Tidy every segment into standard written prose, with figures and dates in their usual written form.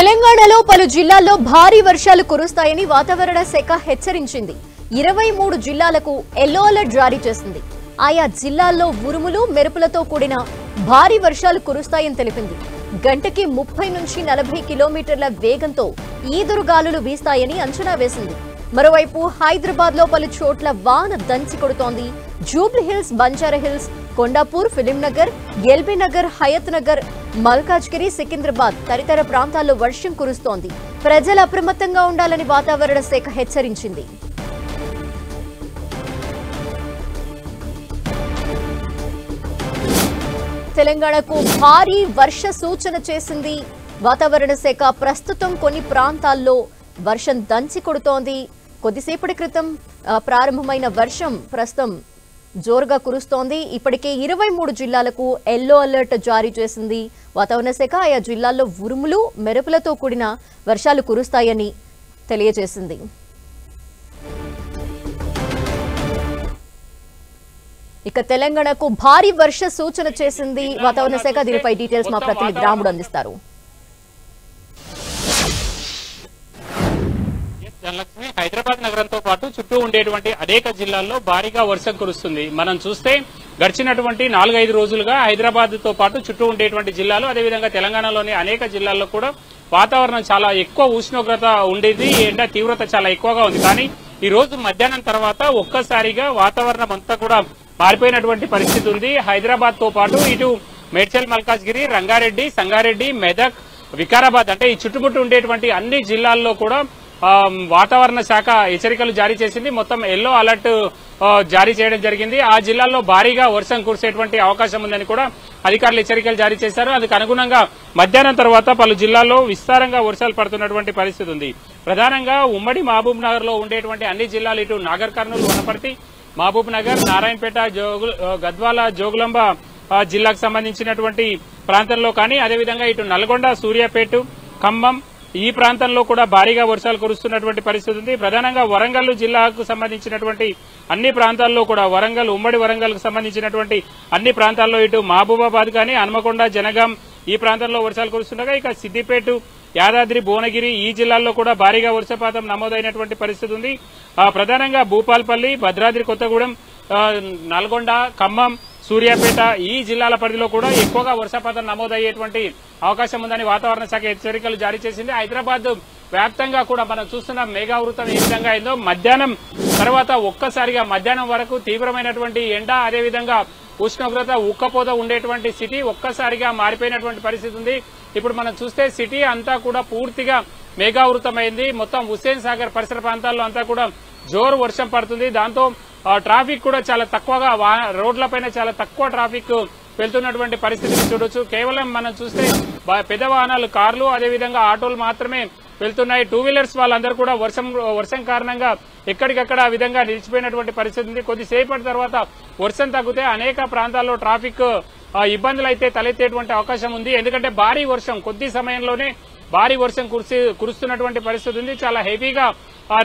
తెలంగాణలో పలు జిల్లాల్లో భారీ వర్షాలు కురుస్తాయని వాతావరణ శాఖ హెచ్చరించింది. 23 జిల్లాలకు ఎల్లో అలర్ట్ జారీ చేసింది. ఆయా జిల్లాల్లో ఉరుములు మెరుపులతో కూడిన భారీ వర్షాలు కురుస్తాయని తెలిపింది. గంటకి 30 నుంచి 40 కిలోమీటర్ల వేగంతో ఈదురుగాలులు వీస్తాయని అంచనా వేసింది. మరోవైపు హైదరాబాద్ లో పలు చోట్ల వాన దంచి కొడుతోంది. జూబ్లీ హిల్స్, బంజారా హిల్స్, కొండాపూర్, ఫిలిం నగర్, ఎల్బీ నగర్, హయత్ నగర్, మల్కాజ్గిరి, సికింద్రాబాద్ తదితర ప్రాంతాల్లో వర్షం కురుస్తోంది. ప్రజలు అప్రమత్తంగా ఉండాలని వాతావరణ శాఖ హెచ్చరించింది. తెలంగాణకు భారీ వర్ష సూచన చేసింది వాతావరణ శాఖ. ప్రస్తుతం కొన్ని ప్రాంతాల్లో వర్షం దంచి కొడుతోంది. కొద్దిసేపటి క్రితం ప్రారంభమైన వర్షం ప్రస్తుతం జోరుగా కురుస్తోంది. ఇప్పటికే 23 జిల్లాలకు ఎల్లో అలర్ట్ జారీ చేసింది వాతావరణ శాఖ. ఆయా జిల్లాల్లో ఉరుములు మెరుపులతో కూడిన వర్షాలు కురుస్తాయని తెలియజేసింది. ఇక తెలంగాణకు భారీ వర్ష సూచన చేసింది వాతావరణ శాఖ. దీనిపై డీటెయిల్స్ మా ప్రతినిధి రాముడు అందిస్తారు. ధనలక్ష్మి, హైదరాబాద్ నగరంతో పాటు చుట్టూ ఉండేటువంటి అనేక జిల్లాల్లో భారీగా వర్షం కురుస్తుంది. మనం చూస్తే గడిచినటువంటి 4-5 రోజులుగా హైదరాబాద్ తో పాటు చుట్టూ ఉండేటువంటి జిల్లాలు, అదేవిధంగా తెలంగాణలోని అనేక జిల్లాల్లో కూడా వాతావరణం చాలా ఎక్కువ ఉష్ణోగ్రత ఉండేది. ఎండ తీవ్రత చాలా ఎక్కువగా ఉంది. కానీ ఈ రోజు మధ్యాహ్నం తర్వాత ఒక్కసారిగా వాతావరణం అంతా కూడా మారిపోయినటువంటి పరిస్థితి ఉంది. హైదరాబాద్ తో పాటు ఇటు మేడ్చల్, మల్కాజ్గిరి, రంగారెడ్డి, సంగారెడ్డి, మెదక్, వికారాబాద్ అంటే ఈ చుట్టుముట్టు ఉండేటువంటి అన్ని జిల్లాల్లో కూడా వాతావరణ శాఖ హెచ్చరికలు జారీ చేసింది. మొత్తం ఎల్లో అలర్ట్ జారీ చేయడం జరిగింది. ఆ జిల్లాల్లో భారీగా వర్షం కురిసేటువంటి అవకాశం ఉందని కూడా అధికారులు హెచ్చరికలు జారీ చేశారు. అందుకు అనుగుణంగా మధ్యాహ్నం తర్వాత పలు జిల్లాల్లో విస్తారంగా వర్షాలు పడుతున్నటువంటి పరిస్థితి ఉంది. ప్రధానంగా ఉమ్మడి మహబూబ్ నగర్ లో ఉండేటువంటి అన్ని జిల్లాలు, ఇటు నాగర్ కర్నూలు, వనపర్తి, మహబూబ్ నగర్, నారాయణపేట, గద్వాల, జోగులాంబ జిల్లాకు సంబంధించినటువంటి ప్రాంతంలో కానీ, అదేవిధంగా ఇటు నల్గొండ, సూర్యాపేట, ఖమ్మం ఈ ప్రాంతంలో కూడా భారీగా వర్షాలు కురుస్తున్నటువంటి పరిస్థితి ఉంది. ప్రధానంగా వరంగల్ జిల్లాకు సంబంధించినటువంటి అన్ని ప్రాంతాల్లో కూడా, వరంగల్, ఉమ్మడి వరంగల్ కు సంబంధించినటువంటి అన్ని ప్రాంతాల్లో, ఇటు మహబూబాబాద్ కానీ, హన్మకొండ, జనగాం ఈ ప్రాంతంలో వర్షాలు కురుస్తుండగా, ఇక సిద్దిపేట, యాదాద్రి, భువనగిరి ఈ జిల్లాల్లో కూడా భారీగా వర్షపాతం నమోదైనటువంటి పరిస్థితి ఉంది. ప్రధానంగా భూపాల్పల్లి, భద్రాద్రి కొత్తగూడెం, నల్గొండ, ఖమ్మం, సూర్యాపేట ఈ జిల్లాల పరిధిలో కూడా ఎక్కువగా వర్షపాతం నమోదయ్యేటువంటి అవకాశం ఉందని వాతావరణ శాఖ హెచ్చరికలు జారీ చేసింది. హైదరాబాద్ వ్యాప్తంగా కూడా మనం చూస్తున్న మేఘావృతం ఏ విధంగా అయిందో, మధ్యాహ్నం తర్వాత ఒక్కసారిగా మధ్యాహ్నం వరకు తీవ్రమైనటువంటి ఎండ, అదేవిధంగా ఉష్ణోగ్రత ఉక్కపోత ఉండేటువంటి సిటీ ఒక్కసారిగా మారిపోయినటువంటి పరిస్థితి ఉంది. ఇప్పుడు మనం చూస్తే సిటీ అంతా కూడా పూర్తిగా మేఘావృతమైంది. మొత్తం హుస్సేన్ సాగర్ పరిసర ప్రాంతాల్లో అంతా కూడా జోరు వర్షం పడుతుంది. దాంతో ట్రాఫిక్ కూడా చాలా తక్కువగా, రోడ్లపైన చాలా తక్కువ ట్రాఫిక్ వెళ్తున్నటువంటి పరిస్థితిని చూడొచ్చు. కేవలం మనం చూస్తే పెద్ద వాహనాలు, కార్లు, అదేవిధంగా ఆటోలు మాత్రమే వెళ్తున్నాయి. 2 వీలర్స్ వాళ్ళందరూ కూడా వర్షం కారణంగా ఎక్కడికక్కడ ఆ విధంగా నిలిచిపోయినటువంటి పరిస్థితి ఉంది. కొద్దిసేపటి తర్వాత వర్షం తగ్గితే అనేక ప్రాంతాల్లో ట్రాఫిక్ ఇబ్బందులు అయితే తలెత్తేటువంటి అవకాశం ఉంది. ఎందుకంటే భారీ వర్షం, కొద్ది సమయంలోనే భారీ వర్షం కురుస్తున్నటువంటి పరిస్థితి ఉంది. చాలా హెవీగా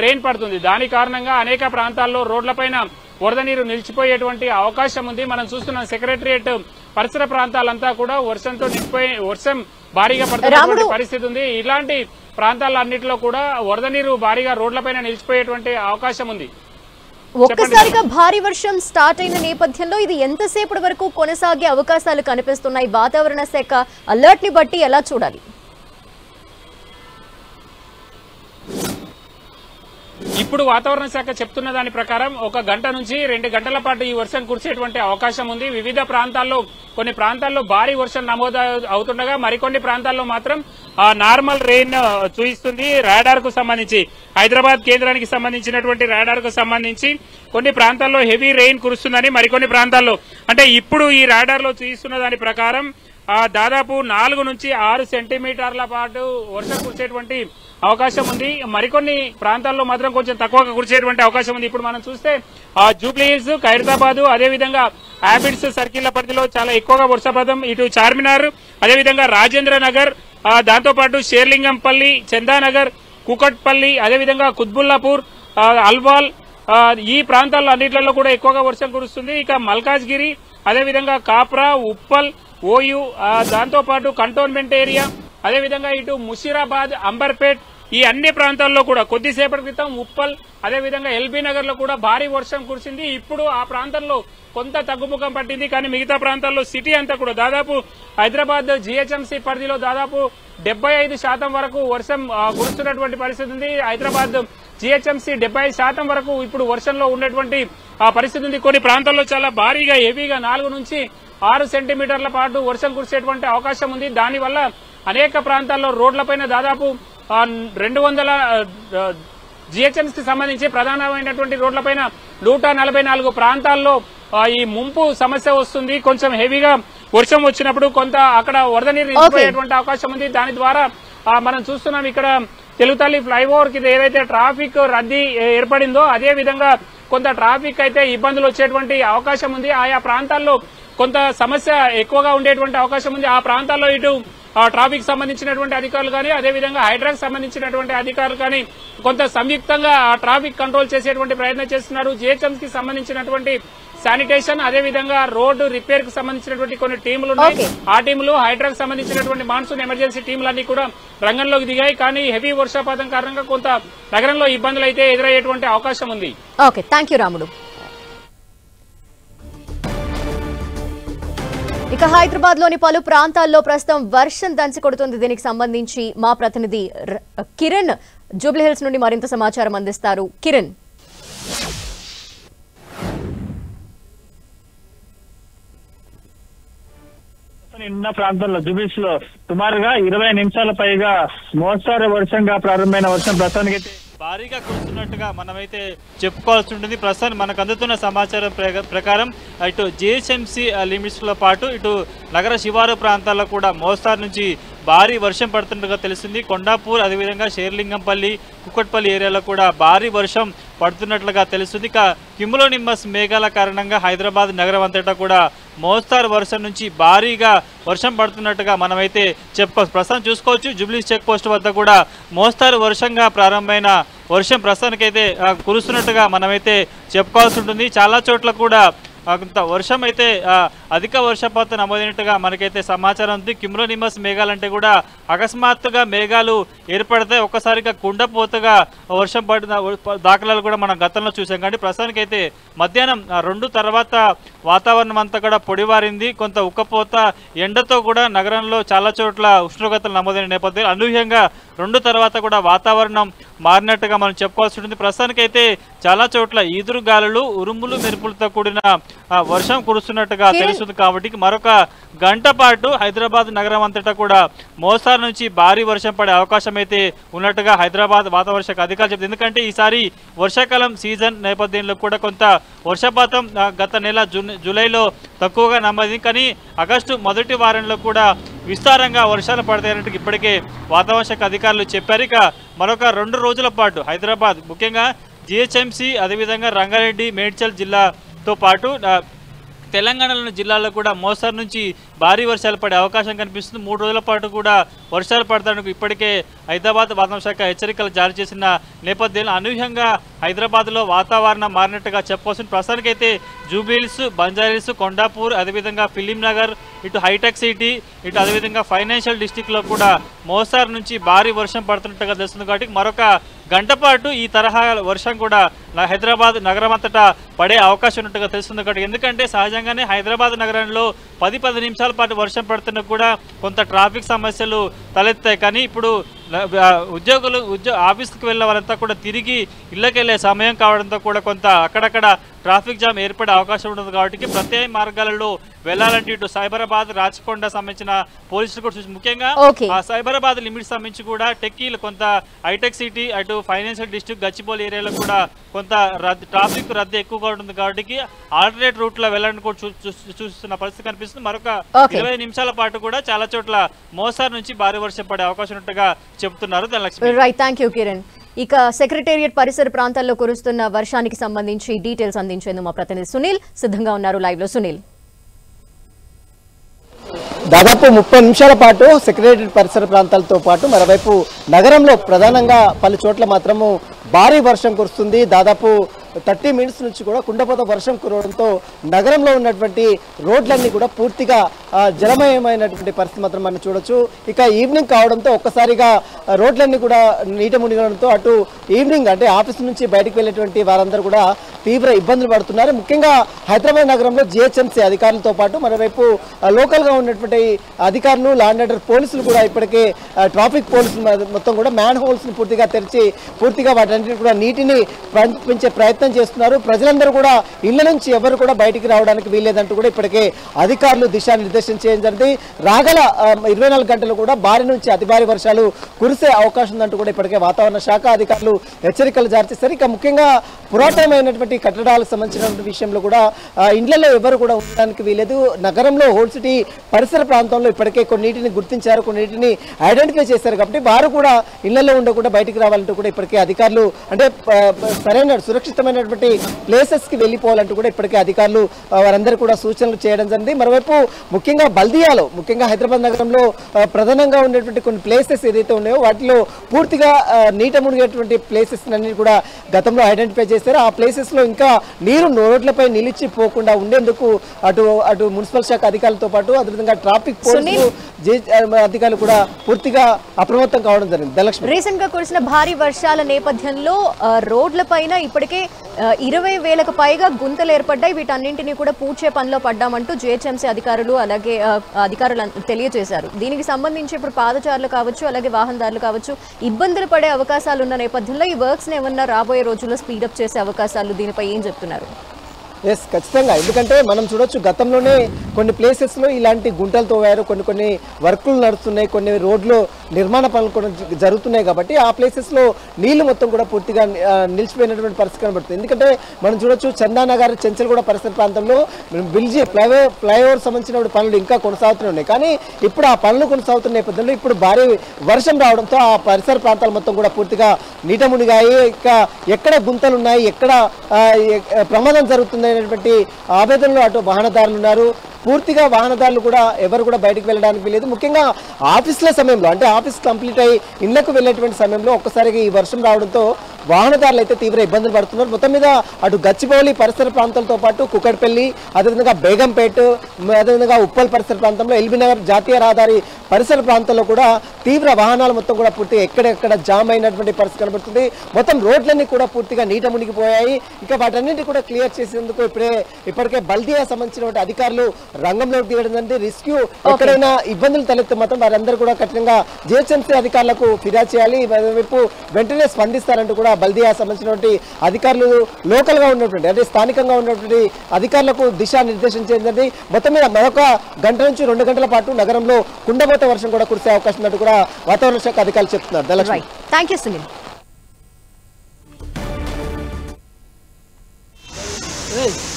రెయిన్ పడుతుంది. దాని కారణంగా అనేక ప్రాంతాల్లో రోడ్లపైన వరద నీరు నిలిచిపోయేటువంటి అవకాశం ఉంది. మనం చూస్తున్నాం సెక్రటరియట్ పరిసర ప్రాంతాలంతా కూడా వర్షంతో నిలిచిపోయి, వర్షం భారీగా పడుతున్నటువంటి పరిస్థితి ఉంది. ఇలాంటి ప్రాంతాలన్నింటిలో కూడా వరద నీరు భారీగా రోడ్లపైన నిలిచిపోయేటువంటి అవకాశం ఉంది. ఒక్కసారిగా భారీ వర్షం స్టార్ట్ అయిన నేపథ్యంలో ఇది ఎంతసేపటి వరకు కొనసాగే అవకాశాలు కనిపిస్తున్నాయి? వాతావరణ శాఖ అలర్ట్ ని బట్టి ఎలా చూడాలి? ఇప్పుడు వాతావరణ శాఖ చెప్తున్న దాని ప్రకారం 1 గంట నుంచి 2 గంటల పాటు ఈ వర్షం కురిసేటువంటి అవకాశం ఉంది. వివిధ ప్రాంతాల్లో, కొన్ని ప్రాంతాల్లో భారీ వర్షం నమోదు అవుతుండగా మరికొన్ని ప్రాంతాల్లో మాత్రం నార్మల్ రెయిన్ చూపిస్తుంది. రాడార్ కు సంబంధించి, హైదరాబాద్ కేంద్రానికి సంబంధించినటువంటి రాడార్ కు సంబంధించి కొన్ని ప్రాంతాల్లో హెవీ రెయిన్ కురుస్తుందని, మరికొన్ని ప్రాంతాల్లో అంటే ఇప్పుడు ఈ రాడార్ లో చూపిస్తున్న దాని ప్రకారం దాదాపు 4 నుంచి 6 సెంటీమీటర్ల పాటు వర్షం కురిసేటువంటి అవకాశం ఉంది. మరికొన్ని ప్రాంతాల్లో మాత్రం కొంచెం తక్కువగా కురిసేటువంటి అవకాశం ఉంది. ఇప్పుడు మనం చూస్తే జూబ్లీ హిల్స్, ఖైరతాబాద్, అదేవిధంగా హ్యాబిట్స్ సర్కిళ్ల పరిధిలో చాలా ఎక్కువగా వర్షపాతం, ఇటు చార్మినార్, అదేవిధంగా రాజేంద్ర నగర్, దాంతోపాటు షేర్లింగంపల్లి, చందానగర్, కుకట్పల్లి, అదేవిధంగా కుత్బుల్లాపూర్, అల్వాల్ ఈ ప్రాంతాల్లో అన్నింటిలో కూడా ఎక్కువగా వర్షం కురుస్తుంది. ఇక మల్కాజ్గిరి, అదేవిధంగా కాప్రా, ఉప్పల్, ఓయూ, దాంతోపాటు కంటోన్మెంట్ ఏరియా, అదేవిధంగా ఇటు ముషీరాబాద్, అంబర్పేట్ ఈ అన్ని ప్రాంతాల్లో కూడా కొద్దిసేపటి క్రితం ఉప్పల్, అదేవిధంగా ఎల్బీ నగర్ లో కూడా భారీ వర్షం కురిసింది. ఇప్పుడు ఆ ప్రాంతంలో కొంత తగ్గుముఖం పట్టింది. కానీ మిగతా ప్రాంతాల్లో సిటీ అంతా కూడా దాదాపు హైదరాబాద్ జీహెచ్ఎంసీ పరిధిలో దాదాపు 75% వరకు వర్షం కురుస్తున్నటువంటి పరిస్థితి ఉంది. హైదరాబాద్ జీహెచ్ఎంసీ 75% వరకు ఇప్పుడు వర్షంలో ఉన్నటువంటి పరిస్థితి ఉంది. కొన్ని ప్రాంతాల్లో చాలా భారీగా హెవీగా 4 నుంచి 6 సెంటీమీటర్ల పాటు వర్షం కురిసేటువంటి అవకాశం ఉంది. దానివల్ల అనేక ప్రాంతాల్లో రోడ్లపైన దాదాపు 200 జీహెచ్ఎంసీకి సంబంధించి ప్రధానమైనటువంటి రోడ్లపైన 144 ప్రాంతాల్లో ఈ ముంపు సమస్య వస్తుంది. కొంచెం హెవీగా వర్షం వచ్చినప్పుడు కొంత అక్కడ వరద నీరు నిలిచిపోయేటువంటి అవకాశం ఉంది. దాని ద్వారా మనం చూస్తున్నాం ఇక్కడ తెలుగుతల్లి ఫ్లైఓవర్ కి ఏదైతే ట్రాఫిక్ రద్దీ ఏర్పడిందో అదే విధంగా కొంత ట్రాఫిక్ అయితే ఇబ్బందులు వచ్చేటువంటి అవకాశం ఉంది. ఆయా ప్రాంతాల్లో కొంత సమస్య ఎక్కువగా ఉండేటువంటి అవకాశం ఉంది. ఆ ప్రాంతాల్లో ఇటు ట్రాఫిక్ సంబంధించినటువంటి అధికారులు కానీ అదేవిధంగా హైడ్రాక్ సంబంధించినటువంటి అధికారులు కానీ కొంత సంయుక్తంగా ట్రాఫిక్ కంట్రోల్ చేసేటువంటి ప్రయత్నం చేస్తున్నారు. జిహెచ్ఎంసీకి సంబంధించినటువంటి శానిటేషన్ అదేవిధంగా రోడ్డు రిపేర్ కు సంబంధించినటువంటి కొన్ని టీములు ఉన్నాయి. ఆ టీములు హైడ్రాక్ సంబంధించినటువంటి మాన్సూన్ ఎమర్జెన్సీ టీములన్నీ కూడా రంగంలోకి దిగాయి. కానీ హెవీ వర్షపాతం కారణంగా కొంత నగరంలో ఇబ్బందులు అయితే ఎదురయ్యేటువంటి అవకాశం ఉంది. ఓకే, థ్యాంక్ యూ రాముడు. ఇక హైదరాబాద్ లోని పలు ప్రాంతాల్లో ప్రస్తుతం వర్షం దంచికొడుతుంది. దీనికి సంబంధించి మా ప్రతినిధి కిరణ్ జూబ్లీహిల్స్ నుండి మరింత సమాచారం అందిస్తారు. కిరణ్, నిన్న ప్రాంతంలో జూబ్లీహిల్స్ లో సుమారుగా 20 నిమిషాల పైగా మోస్తారు వర్షంగా ప్రారంభమైన వర్షం ప్రస్తుతానికి భారీగా కురుస్తున్నట్టుగా మనమైతే చెప్పుకోవాల్సి ఉంటుంది. ప్రస్తుతం మనకు అందుతున్న సమాచారం ప్రకారం ఇటు జిహెచ్ఎంసీ లిమిట్స్ లో పాటు ఇటు నగర శివారు ప్రాంతాల్లో కూడా మోస్తారు నుంచి భారీ వర్షం పడుతున్నట్టుగా తెలుస్తుంది. కొండాపూర్ అదేవిధంగా షేర్లింగంపల్లి, కుక్కట్పల్లి ఏరియాలో కూడా భారీ వర్షం పడుతున్నట్లుగా తెలుస్తుంది. ఇక క్యుములో నింబస్ మేఘాల కారణంగా హైదరాబాద్ నగరం అంతటా కూడా మోస్తారు వర్షం నుంచి భారీగా వర్షం పడుతున్నట్టుగా మనమైతే చెప్పుకోవచ్చు. ప్రస్తుతం చూసుకోవచ్చు జూబ్లీహిల్స్ చెక్ పోస్ట్ వద్ద కూడా మోస్తారు వర్షంగా ప్రారంభమైన వర్షం ప్రస్తుతానికైతే కురుస్తున్నట్టుగా మనమైతే చెప్పుకోవాల్సి ఉంటుంది. చాలా చోట్ల కూడా కొంత వర్షం అయితే అధిక వర్షపాతం నమోదైనట్టుగా మనకైతే సమాచారం ఉంది. క్యుములో నింబస్ మేఘాలంటే కూడా అకస్మాత్తుగా మేఘాలు ఏర్పడతాయి, ఒక్కసారిగా కుండపోతగా వర్షం పడిన దాఖలాలు కూడా మనం గతంలో చూసాం. కానీ ప్రస్తుతానికైతే మధ్యాహ్నం 2 తర్వాత వాతావరణం అంతా కూడా పొడివారింది. కొంత ఉక్కపోత ఎండతో కూడా నగరంలో చాలా చోట్ల ఉష్ణోగ్రతలు నమోదైన నేపథ్యంలో అనూహ్యంగా 2 తర్వాత కూడా వాతావరణం మారినట్టుగా మనం చెప్పుకోవాల్సి ఉంటుంది. ప్రస్తుతానికైతే చాలా చోట్ల ఈదురు గాలులు, ఉరుములు, మెరుపులతో కూడిన వర్షం కురుస్తున్నట్టుగా తెలుస్తుంది. కాబట్టి మరొక గంట పాటు హైదరాబాద్ నగరం అంతటా కూడా మోస్తారు నుంచి భారీ వర్షం పడే అవకాశం అయితే ఉన్నట్టుగా హైదరాబాద్ వాతావరణ శాఖ అధికారులు చెప్తారు. ఎందుకంటే ఈసారి వర్షాకాలం సీజన్ నేపథ్యంలో కూడా కొంత వర్షపాతం గత నెల జూలైలో తక్కువగా నమోదైంది. కానీ ఆగస్టు మొదటి వారంలో కూడా విస్తారంగా వర్షాలు పడతాయన్నట్టు ఇప్పటికే వాతావరణ శాఖ అధికారులు చెప్పారు. ఇక మరొక 2 రోజుల పాటు హైదరాబాద్ ముఖ్యంగా జిహెచ్ఎంసీ అదేవిధంగా రంగారెడ్డి, మేడ్చల్ జిల్లాతో పాటు తెలంగాణలోని జిల్లాల్లో కూడా మోస్తరు నుంచి భారీ వర్షాలు పడే అవకాశం కనిపిస్తుంది. 3 రోజుల పాటు కూడా వర్షాలు పడతానికి ఇప్పటికే హైదరాబాద్ వాతావరణ శాఖ హెచ్చరికలు జారీ చేసిన నేపథ్యంలో అనూహ్యంగా హైదరాబాద్లో వాతావరణం మారినట్టుగా చెప్పవలసిన ప్రస్తుతానికైతే జూబ్లీహిల్స్, బంజారాహిల్స్, కొండాపూర్ అదేవిధంగా ఫిలిం నగర్, ఇటు హైటెక్ సిటీ, ఇటు అదేవిధంగా ఫైనాన్షియల్ డిస్టిక్లో కూడా మోస్తారు నుంచి భారీ వర్షం పడుతున్నట్టుగా తెలుస్తుంది. కాబట్టి మరొక గంట పాటు ఈ తరహా వర్షం కూడా హైదరాబాద్ నగరం అంతటా పడే అవకాశం ఉన్నట్టుగా తెలుస్తుంది. కాబట్టి ఎందుకంటే సహజంగానే హైదరాబాద్ నగరంలో 10 నిమిషాల పాటు వర్షం పడుతున్నా కూడా కొంత ట్రాఫిక్ సమస్యలు తలెత్తాయి. కానీ ఇప్పుడు ఉద్యోగులు ఆఫీస్కి వెళ్ళే వాళ్ళంతా కూడా తిరిగి ఇళ్ళకి వెళ్ళే సమయం కావడంతో కూడా కొంత అక్కడక్కడ ట్రాఫిక్ జామ్ ఏర్పడే అవకాశం ఉంటుంది. కాబట్టి ప్రత్యేక మార్గాలలో వెళ్లాలంటే ఇటు సైబరాబాద్, రాచకొండ సంబంధించిన పోలీసులు కూడా ముఖ్యంగా సైబరాబాద్ లిమిట్స్ సంబంధించి కూడా టెక్కీలు కొంత హైటెక్ సిటీ, అటు ఫైనాన్షియల్ డిస్ట్రిక్ట్, గచ్చిబౌలి ఏరియాలో కూడా కొంత ట్రాఫిక్ రద్దీ ఎక్కువగా ఉంటుంది. కాబట్టి ఆల్టర్నేట్ రూట్ లో వెళ్ళాలని కూడా చూస్తున్న పరిస్థితి కనిపిస్తుంది. మరొక 20 నిమిషాల పాటు కూడా చాలా చోట్ల మోస్తారు నుంచి భారీ వర్షం పడే అవకాశం ఉన్నట్టుగా చెప్తున్నారు. Right, thank you Kiran. ఇక సెక్రటేరియట్ పరిసర ప్రాంతాల్లో కురుస్తున్న వర్షానికి సంబంధించి డీటెయిల్స్ అందించేందుకు మా ప్రతినిధి సునీల్ సిద్ధంగా ఉన్నారు లైవ్ లో. సునీల్, దాదాపు 30 నిమిషాల పాటు సెక్రటేరియట్ పరిసర ప్రాంతాలతో పాటు మరోవైపు నగరంలో ప్రధానంగా పలు చోట్ల మాత్రము భారీ వర్షం కురుస్తుంది. దాదాపు 30 మినిట్స్ నుంచి కూడా కుండపోత వర్షం కురవడంతో నగరంలో ఉన్నటువంటి రోడ్లన్నీ కూడా పూర్తిగా జలమయమైనటువంటి పరిస్థితి మాత్రం మనం చూడొచ్చు. ఇక ఈవినింగ్ కావడంతో ఒక్కసారిగా రోడ్లన్నీ కూడా నీట మునిగడంతో అటు ఈవినింగ్ అంటే ఆఫీస్ నుంచి బయటకు వెళ్ళేటువంటి వారందరూ కూడా తీవ్ర ఇబ్బందులు పడుతున్నారు. ముఖ్యంగా హైదరాబాద్ నగరంలో జిహెచ్ఎంసీ అధికారులతో పాటు మరోవైపు లోకల్గా ఉన్నటువంటి అధికారులు, లా అండ్ ఆర్డర్ పోలీసులు కూడా ఇప్పటికే ట్రాఫిక్ పోలీసులు మొత్తం కూడా మ్యాన్ హోల్స్ని పూర్తిగా తెరిచి పూర్తిగా వాటన్నిటిని కూడా నీటిని పంపించే ప్రయత్నం చేస్తున్నారు. ప్రజలందరూ కూడా ఇళ్ల నుంచి ఎవరు కూడా బయటికి రావడానికి వీల్లేదంటూ కూడా ఇప్పటికే అధికారులు దిశానిర్దేశం చేయడం జరిగింది. రాగల 24 గంటలు కూడా భారీ నుంచి అతి భారీ వర్షాలు కురిసే అవకాశం ఉందంటూ కూడా ఇప్పటికే వాతావరణ శాఖ అధికారులు హెచ్చరికలు జారీ చేశారు. ఇక ముఖ్యంగా పురాతనమైనటువంటి కట్టడాలకు సంబంధించిన విషయంలో కూడా ఇండ్లలో ఎవరు కూడా ఉండడానికి వీలేదు. నగరంలో హోల్ సిటీ పరిసర ప్రాంతంలో ఇప్పటికే కొన్నిటిని గుర్తించారు, కొన్నిటిని ఐడెంటిఫై చేశారు. కాబట్టి వారు కూడా ఇళ్లలో ఉండకుండా బయటికి రావాలంటూ కూడా ఇప్పటికే అధికారులు అంటే సరైన సురక్షితమైనటువంటి ప్లేసెస్ కి వెళ్ళిపోవాలంటూ కూడా ఇప్పటికే అధికారులు వారందరూ కూడా సూచనలు చేయడం జరిగింది. మరోవైపు ముఖ్యంగా బల్దియాలో, ముఖ్యంగా హైదరాబాద్ నగరంలో ప్రధానంగా ఉండేటువంటి కొన్ని ప్లేసెస్ ఏదైతే ఉన్నాయో వాటిలో పూర్తిగా నీట మునిగేటువంటి ప్లేసెస్ అన్ని కూడా గతంలో ఐడెంటిఫై చేశారు. ఆ ప్లేసెస్ లో ఇంకా నీరు రోడ్లపై నిలిచిపోకుండా ఉండేందుకు అటు మున్సిపల్ శాఖ అధికారులతో పాటు అదేవిధంగా ట్రాఫిక్ పోలీసులు అధికారులు కూడా పూర్తిగా అప్రమత్తం కావడం జరిగింది. రీసెంట్ గా కురిసిన భారీ వర్షాల నేపథ్యంలో రోడ్ల పైన ఇప్పటికే 20,000కు పైగా గుంతలు ఏర్పడ్డాయి. వీటన్నింటినీ కూడా పూడ్చే పనిలో పడ్డామంటూ జిహెచ్ఎంసీ అధికారులు అలాగే అధికారులు తెలియజేశారు. దీనికి సంబంధించి ఇప్పుడు పాదచారులు కావచ్చు అలాగే వాహనదారులు కావచ్చు ఇబ్బందులు పడే అవకాశాలు ఉన్న నేపథ్యంలో ఈ వర్క్స్ ఏమన్నా రాబోయే రోజుల్లో స్పీడప్ చేసే అవకాశాలు దీనిపై ఏం చెప్తున్నారు? ఎస్, ఖచ్చితంగా. ఎందుకంటే మనం చూడొచ్చు గతంలోనే కొన్ని ప్లేసెస్లో ఇలాంటి గుంటలు తోవారు, కొన్ని వర్కులు నడుస్తున్నాయి, కొన్ని రోడ్లు నిర్మాణ పనులు కూడా జరుగుతున్నాయి. కాబట్టి ఆ ప్లేసెస్లో నీళ్లు మొత్తం కూడా పూర్తిగా నిలిచిపోయినటువంటి పరిస్థితి కనబడుతుంది. ఎందుకంటే మనం చూడొచ్చు చందానగర్, చెంచల్గూడ పరిసర ప్రాంతంలో బిల్జీ ఫ్లైఓవర్ సంబంధించిన పనులు ఇంకా కొనసాగుతున్నాయి. కానీ ఇప్పుడు ఆ పనులు కొనసాగుతున్న నేపథ్యంలో ఇప్పుడు భారీ వర్షం రావడంతో ఆ పరిసర ప్రాంతాలు మొత్తం కూడా పూర్తిగా నీట మునిగాయి. ఇంకా ఎక్కడ గుంతలు ఉన్నాయి, ఎక్కడ ప్రమాదం జరుగుతుంది అనేటువంటి ఆవేదనలో అటు వాహనదారులు ఉన్నారు. పూర్తిగా వాహనదారులు కూడా ఎవరు కూడా బయటకు వెళ్ళడానికి లేదు. ముఖ్యంగా ఆఫీసుల సమయంలో అంటే ఆఫీస్ కంప్లీట్ అయ్యి ఇళ్లకు వెళ్ళేటువంటి సమయంలో ఒక్కసారిగా ఈ వర్షం రావడంతో వాహనదారులు అయితే తీవ్ర ఇబ్బందులు పడుతున్నారు. మొత్తం మీద అటు గచ్చిబౌలి పరిసర ప్రాంతాలతో పాటు కుక్కడపల్లి, అదేవిధంగా బేగంపేట, అదేవిధంగా ఉప్పల్ పరిసర ప్రాంతంలో ఎల్బీనగర్ జాతీయ రహదారి పరిసర ప్రాంతాల్లో కూడా తీవ్ర వాహనాలు మొత్తం కూడా పూర్తిగా ఎక్కడెక్కడ జామ్ అయినటువంటి పరిస్థితి కనబడుతుంది. మొత్తం రోడ్లన్నీ కూడా పూర్తిగా నీట మునిగిపోయాయి. ఇక వాటన్నింటి కూడా క్లియర్ చేసేందుకు ఇప్పటికే బల్దియా సంబంధించినటువంటి అధికారులు రంగంలోకి దిగడం. రిస్క్యూ ఎక్కడైనా ఇబ్బందులు తలెత్తే మాత్రం వారందరూ కూడా కఠినంగా జిహెచ్ఎంసీ అధికారులకు ఫిర్యాదు చేయాలి. వైపు వెంటనే స్పందిస్తారంటూ కూడా బల్దియా సంబంధించినటువంటి అధికారులు లోకల్ గా ఉన్నటువంటి అంటే స్థానికంగా ఉన్నటువంటి అధికారులకు దిశానిర్దేశం చేసింది. మొత్తం మీద మరొక గంట నుంచి 2 గంటల పాటు నగరంలో కుండపోత వర్షం కూడా కురిసే అవకాశం ఉన్నట్టు కూడా వాతావరణ శాఖ అధికారులు చెప్తున్నారు. Thank you Sunil. Hey.